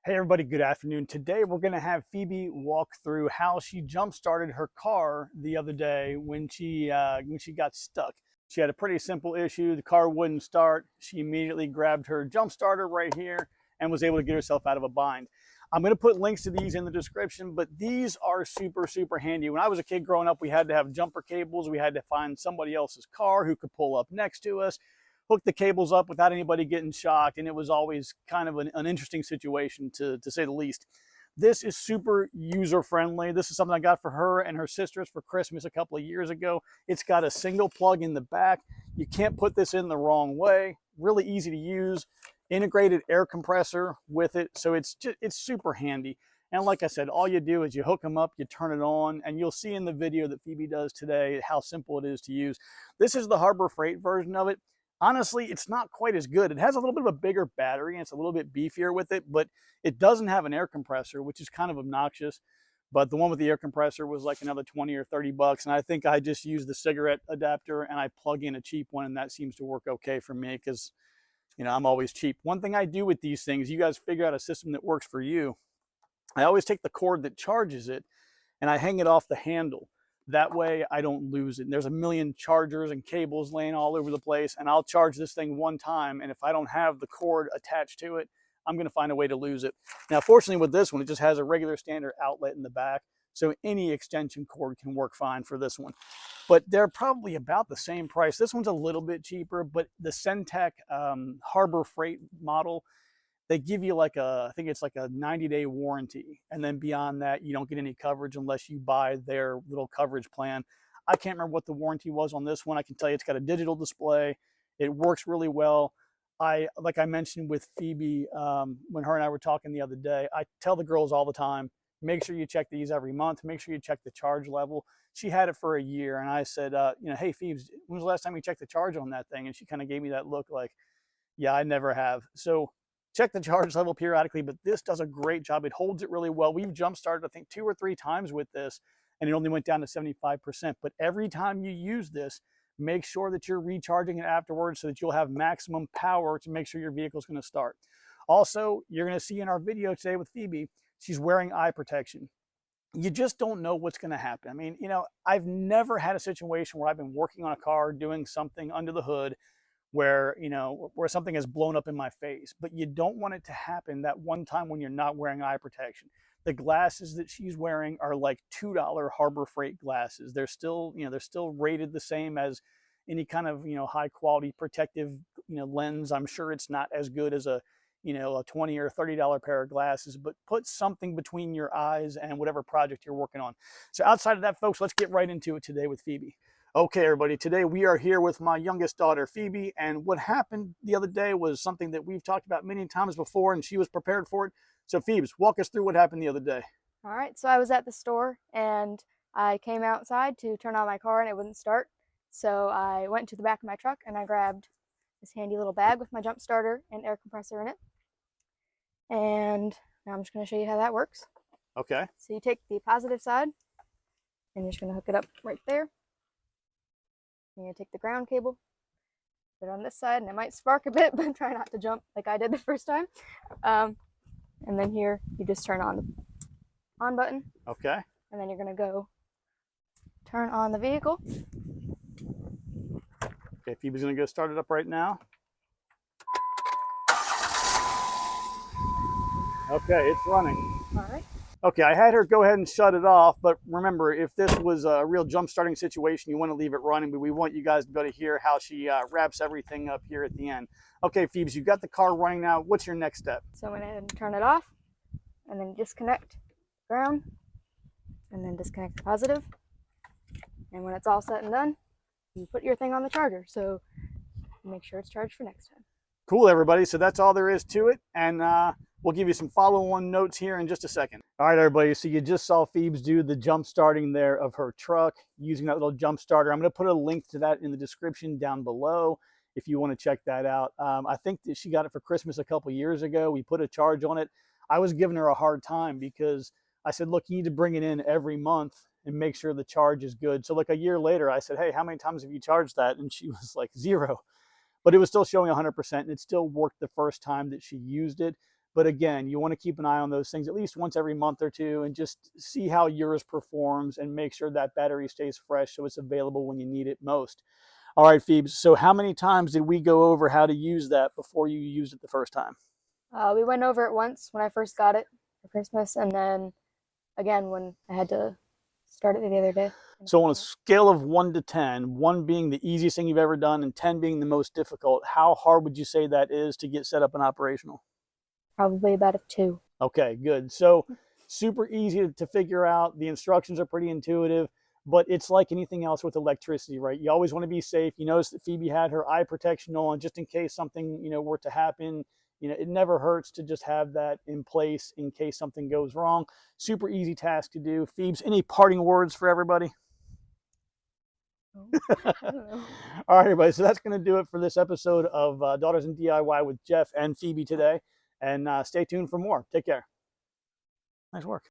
Hey everybody, good afternoon. Today we're going to have Phoebe walk through how she jump started her car the other day when she got stuck. She had a pretty simple issue. The car wouldn't start. She immediately grabbed her jump starter right here and was able to get herself out of a bind. I'm going to put links to these in the description, but these are super handy. When I was a kid growing up, we had to have jumper cables. We had to find somebody else's car who could pull up next to us, hook the cables up without anybody getting shocked, and it was always kind of an interesting situation to say the least. This is super user friendly. This is something I got for her and her sisters for Christmas a couple of years ago. It's got a single plug in the back. You can't put this in the wrong way. Really easy to use. Integrated air compressor with it, so it's super handy. And like I said, all you do is you hook them up, you turn it on, and you'll see in the video that Phoebe does today how simple it is to use. This is the Harbor Freight version of it. Honestly, it's not quite as good. It has a little bit of a bigger battery and it's a little bit beefier with it, but it doesn't have an air compressor, which is kind of obnoxious. But the one with the air compressor was like another 20 or 30 bucks. And I think I just use the cigarette adapter and I plug in a cheap one, and that seems to work okay for me because, you know, I'm always cheap. One thing I do with these things, you guys figure out a system that works for you. I always take the cord that charges it and I hang it off the handle. That way I don't lose it. And there's a million chargers and cables laying all over the place, and I'll charge this thing one time, and if I don't have the cord attached to it, I'm going to find a way to lose it. Now, fortunately with this one, it just has a regular standard outlet in the back, so any extension cord can work fine for this one. But they're probably about the same price. This one's a little bit cheaper, but the Centec Harbor Freight model, they give you like I think it's like a 90-day warranty. And then beyond that, you don't get any coverage unless you buy their little coverage plan. I can't remember what the warranty was on this one. I can tell you it's got a digital display. It works really well. Like I mentioned with Phoebe, when her and I were talking the other day, I tell the girls all the time, make sure you check these every month. Make sure you check the charge level. She had it for a year. And I said, hey, Phoebe, when was the last time you checked the charge on that thing? And she kind of gave me that look like, yeah, I never have. So check the charge level periodically, but this does a great job. It holds it really well. We've jump started, I think, 2 or 3 times with this, and it only went down to 75%. But every time you use this, make sure that you're recharging it afterwards so that you'll have maximum power to make sure your vehicle is going to start. Also, you're going to see in our video today with Phoebe, she's wearing eye protection. You just don't know what's going to happen. I mean, you know, I've never had a situation where I've been working on a car, doing something under the hood, where something has blown up in my face, but you don't want it to happen that one time when you're not wearing eye protection. The glasses that she's wearing are like $2 Harbor Freight glasses. They're still rated the same as any kind of, high quality protective, lens. I'm sure it's not as good as a $20 or $30 pair of glasses, but put something between your eyes and whatever project you're working on. So outside of that, folks, let's get right into it today with Phoebe. Okay, everybody, today we are here with my youngest daughter, Phoebe, and what happened the other day was something that we've talked about many times before, and she was prepared for it. So, Phoebe, walk us through what happened the other day. All right, so I was at the store, and I came outside to turn on my car, and it wouldn't start. So I went to the back of my truck, and I grabbed this handy little bag with my jump starter and air compressor in it. And now I'm just going to show you how that works. Okay. So you take the positive side, and you're just going to hook it up right there. You take the ground cable, put it on this side, and it might spark a bit, but try not to jump like I did the first time. And then here, you just turn on the on button. Okay. And then you're going to go turn on the vehicle. Okay, Phoebe's going to go start it up right now. Okay, it's running. All right. Okay, I had her go ahead and shut it off, but remember, if this was a real jump starting situation, you want to leave it running, but we want you guys to be able to hear how she wraps everything up here at the end. Okay, Phoebe, you've got the car running now. What's your next step? So I'm going to ahead and turn it off, and then disconnect ground, and then disconnect the positive. And when it's all set and done, you put your thing on the charger, so make sure it's charged for next time. Cool, everybody. So that's all there is to it, and we'll give you some follow-on notes here in just a second. All right, everybody, so you just saw Phoebe do the jump starting there of her truck using that little jump starter. I'm going to put a link to that in the description down below if you want to check that out. I think that she got it for Christmas a couple years ago. We put a charge on it. I was giving her a hard time because I said, look, you need to bring it in every month and make sure the charge is good. So like a year later, I said, hey, how many times have you charged that? And she was like 0. But it was still showing 100%, and it still worked the first time that she used it. But again, you want to keep an eye on those things at least once every month or two and just see how yours performs and make sure that battery stays fresh so it's available when you need it most. All right, Phoebe, so how many times did we go over how to use that before you used it the first time? We went over it once when I first got it for Christmas, and then again when I had to start it the other day. So on a scale of 1 to 10, 1 being the easiest thing you've ever done and 10 being the most difficult, how hard would you say that is to get set up and operational? Probably about a 2. Okay, good. So super easy to figure out. The instructions are pretty intuitive, but it's like anything else with electricity, right? You always want to be safe. You notice that Phoebe had her eye protection on just in case something, were to happen. It never hurts to just have that in place in case something goes wrong. Super easy task to do. Phoebes, any parting words for everybody? I don't know. All right, everybody. So that's going to do it for this episode of Daughters in DIY with Jeff and Phoebe today. And stay tuned for more. Take care. Nice work.